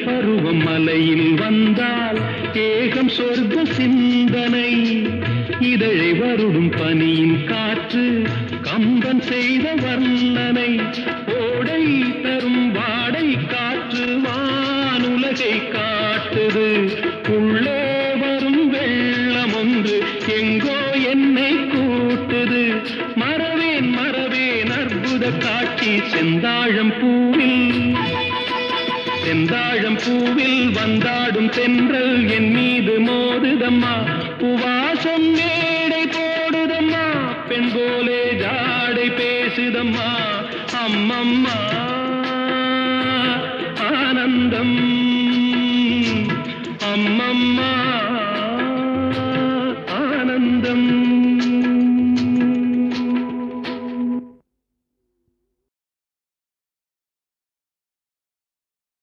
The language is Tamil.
பருவம் மலையில் வந்தால் ஏகம் சொர்க்க சிந்தனை இதழை வருடும் பனியின் காற்று கம்பன் செய்த வர்ணனை ஓடை தரும் வாடை காற்று வானுலகை காட்டுது உள்ளே வரும் வெள்ளம் ஒன்று எங்கோ என்னை கூட்டுது மறவேன் மறவேன் அற்புத காட்சி செந்தாழம் பூவில் வந்தாடும் தென்றல் என் மீது மோதுதம்மா புவாசம் மேடை போடுதம்மா பெண் போலே ஜாடை பேசுதம்மா அம்மம்மா ஆனந்தம் அம்மம்மா